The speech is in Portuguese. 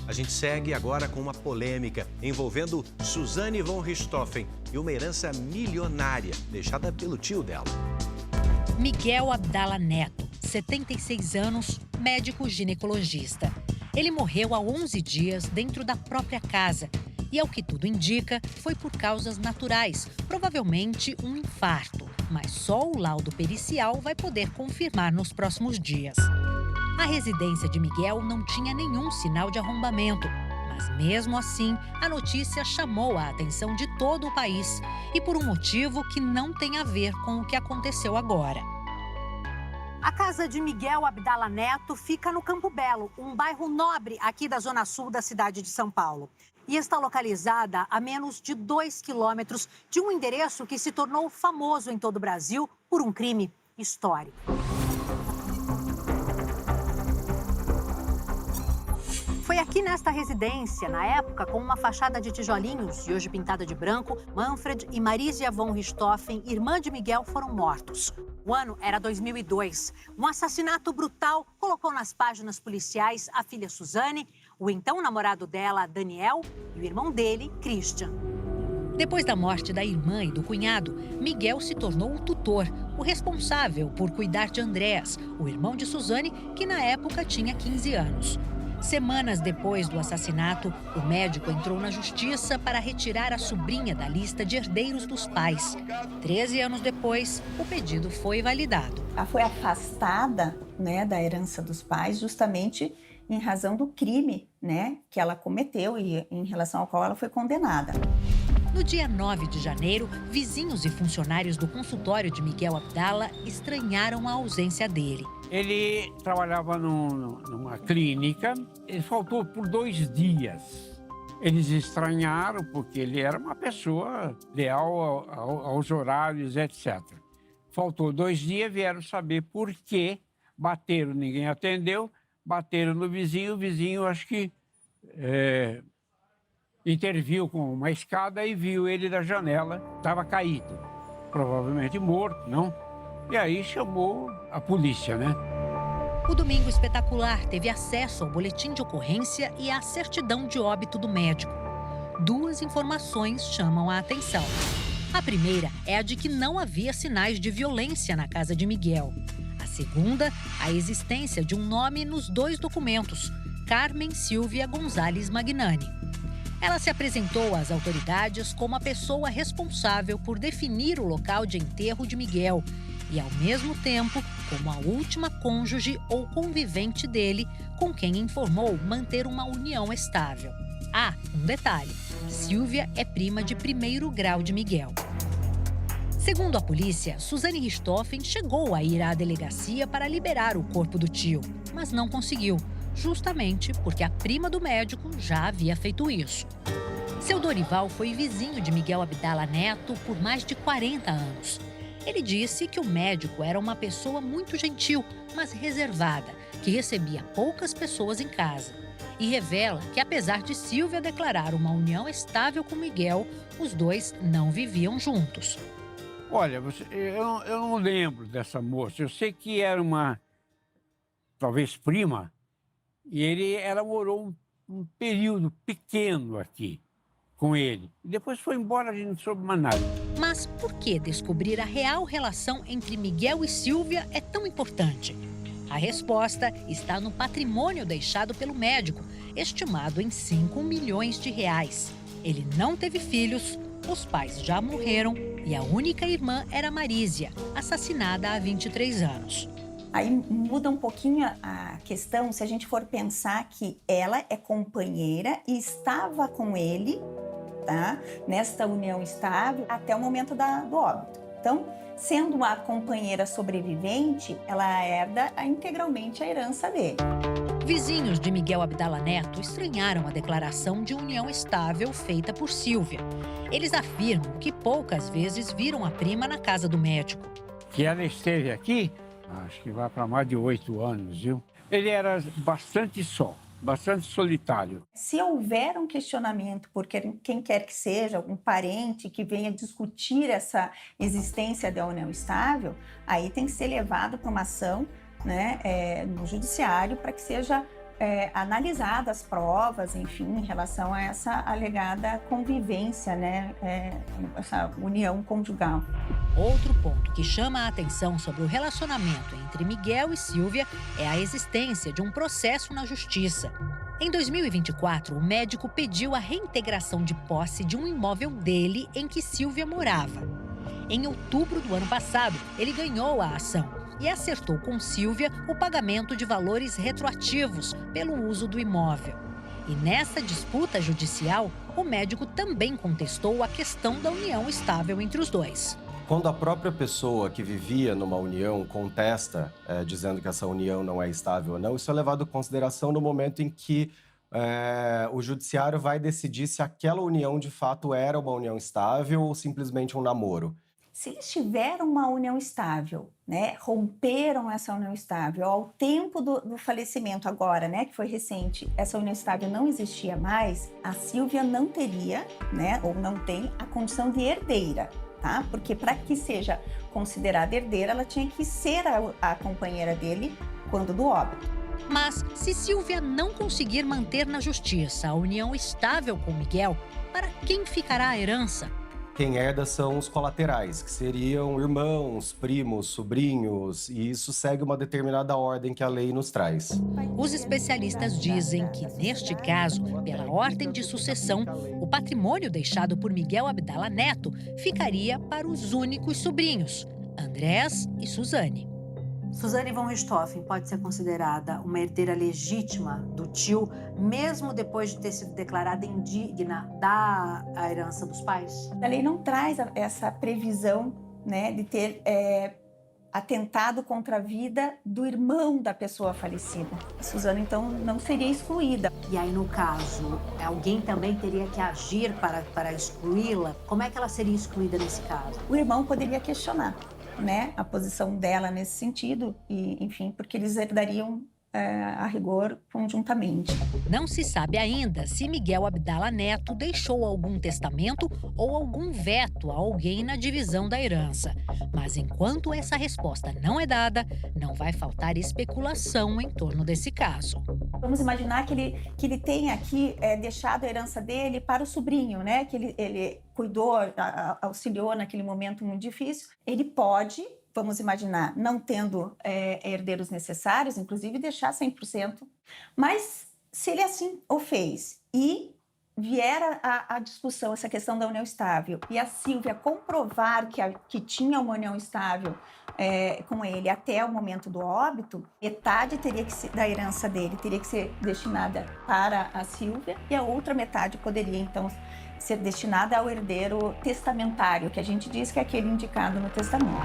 A gente segue agora com uma polêmica envolvendo Suzane von Richthofen e uma herança milionária deixada pelo tio dela. Miguel Abdala Neto, 76 anos, médico ginecologista. Ele morreu há 11 dias dentro da própria casa. E, ao que tudo indica, foi por causas naturais, provavelmente um infarto. Mas só o laudo pericial vai poder confirmar nos próximos dias. A residência de Miguel não tinha nenhum sinal de arrombamento. Mas, mesmo assim, a notícia chamou a atenção de todo o país. E por um motivo que não tem a ver com o que aconteceu agora. A casa de Miguel Abdala Neto fica no Campo Belo, um bairro nobre aqui da zona sul da cidade de São Paulo. E está localizada a menos de 2 quilômetros de um endereço que se tornou famoso em todo o Brasil por um crime histórico. Foi aqui nesta residência, na época, com uma fachada de tijolinhos e hoje pintada de branco, Manfred e Marisia von Richthofen, irmã de Miguel, foram mortos. O ano era 2002. Um assassinato brutal colocou nas páginas policiais a filha Suzane, o então namorado dela, Daniel, e o irmão dele, Christian. Depois da morte da irmã e do cunhado, Miguel se tornou o tutor, o responsável por cuidar de Andréas, o irmão de Suzane, que na época tinha 15 anos. Semanas depois do assassinato, o médico entrou na justiça para retirar a sobrinha da lista de herdeiros dos pais. 13 anos depois, o pedido foi validado. Ela foi afastada, da herança dos pais justamente em razão do crime, que ela cometeu e em relação ao qual ela foi condenada. No dia 9 de janeiro, vizinhos e funcionários do consultório de Miguel Abdala estranharam a ausência dele. Ele trabalhava numa clínica, ele faltou por 2 dias. Eles estranharam porque ele era uma pessoa leal aos horários, etc. Faltou 2 dias, vieram saber por quê. Bateram, ninguém atendeu, bateram no vizinho, o vizinho acho que interviu com uma escada e viu ele da janela, estava caído, provavelmente morto, não? E aí chamou a polícia, O Domingo Espetacular teve acesso ao boletim de ocorrência e à certidão de óbito do médico. 2 informações chamam a atenção. A primeira é a de que não havia sinais de violência na casa de Miguel. A segunda, a existência de um nome nos 2 documentos, Carmen Silvia Gonzalez Magnani. Ela se apresentou às autoridades como a pessoa responsável por definir o local de enterro de Miguel e, ao mesmo tempo, como a última cônjuge ou convivente dele com quem informou manter uma união estável. Ah, um detalhe: Silvia é prima de 1º grau de Miguel. Segundo a polícia, Suzane Richthofen chegou a ir à delegacia para liberar o corpo do tio, mas não conseguiu, justamente porque a prima do médico já havia feito isso. Seu Dorival foi vizinho de Miguel Abdala Neto por mais de 40 anos. Ele disse que o médico era uma pessoa muito gentil, mas reservada, que recebia poucas pessoas em casa. E revela que, apesar de Silvia declarar uma união estável com Miguel, os dois não viviam juntos. Olha, eu não lembro dessa moça. Eu sei que era uma, talvez, prima, e ela morou um período pequeno aqui com ele. E depois foi embora, a gente não soube mais nada. Mas por que descobrir a real relação entre Miguel e Silvia é tão importante? A resposta está no patrimônio deixado pelo médico, estimado em 5 milhões de reais. Ele não teve filhos, os pais já morreram e a única irmã era Marisia, assassinada há 23 anos. Aí muda um pouquinho a questão se a gente for pensar que ela é companheira e estava com ele, nesta união estável até o momento do óbito. Então, sendo uma companheira sobrevivente, ela herda integralmente a herança dele. Vizinhos de Miguel Abdala Neto estranharam a declaração de união estável feita por Silvia. Eles afirmam que poucas vezes viram a prima na casa do médico. Que ela esteve aqui, acho que vai para mais de 8 anos, viu? Ele era bastante solitário. Se houver um questionamento por quem quer que seja, um parente que venha discutir essa existência da união estável, aí tem que ser levado para uma ação, no judiciário para que seja analisadas provas, enfim, em relação a essa alegada convivência, né, essa união conjugal. Outro ponto que chama a atenção sobre o relacionamento entre Miguel e Sílvia é a existência de um processo na justiça. Em 2024, o médico pediu a reintegração de posse de um imóvel dele em que Sílvia morava. Em outubro do ano passado, ele ganhou a ação e acertou com Sílvia o pagamento de valores retroativos pelo uso do imóvel. E nessa disputa judicial, o médico também contestou a questão da união estável entre os dois. Quando a própria pessoa que vivia numa união contesta, dizendo que essa união não é estável ou não, isso é levado em consideração no momento em que o judiciário vai decidir se aquela união de fato era uma união estável ou simplesmente um namoro. Se eles tiveram uma união estável, né, romperam essa união estável, ao tempo do falecimento agora, né, que foi recente, essa união estável não existia mais, a Sílvia não teria, né, ou não tem a condição de herdeira. Tá? Porque para que seja considerada herdeira, ela tinha que ser a companheira dele quando do óbito. Mas, se Sílvia não conseguir manter na justiça a união estável com Miguel, para quem ficará a herança? Quem herda são os colaterais, que seriam irmãos, primos, sobrinhos, e isso segue uma determinada ordem que a lei nos traz. Os especialistas dizem que, neste caso, pela ordem de sucessão, o patrimônio deixado por Miguel Abdala Neto ficaria para os únicos sobrinhos, Andrés e Suzane. Suzane von Richthofen pode ser considerada uma herdeira legítima do tio, mesmo depois de ter sido declarada indigna da herança dos pais? A lei não traz essa previsão, né, de ter atentado contra a vida do irmão da pessoa falecida. A Suzane, então, não seria excluída. E aí, no caso, alguém também teria que agir para excluí-la? Como é que ela seria excluída nesse caso? O irmão poderia questionar, né, a posição dela nesse sentido, e, enfim, porque eles herdariam a rigor conjuntamente. Não se sabe ainda se Miguel Abdala Neto deixou algum testamento ou algum veto a alguém na divisão da herança. Mas enquanto essa resposta não é dada, não vai faltar especulação em torno desse caso. Vamos imaginar que ele tenha aqui deixado a herança dele para o sobrinho, né, que ele cuidou, auxiliou naquele momento muito difícil. Ele pode, vamos imaginar, não tendo herdeiros necessários, inclusive deixar 100%, mas se ele assim o fez e vier a discussão, essa questão da união estável, e a Sílvia comprovar que tinha uma união estável com ele até o momento do óbito, metade da herança dele teria que ser destinada para a Sílvia e a outra metade poderia, então, ser destinada ao herdeiro testamentário, que a gente diz que é aquele indicado no testamento.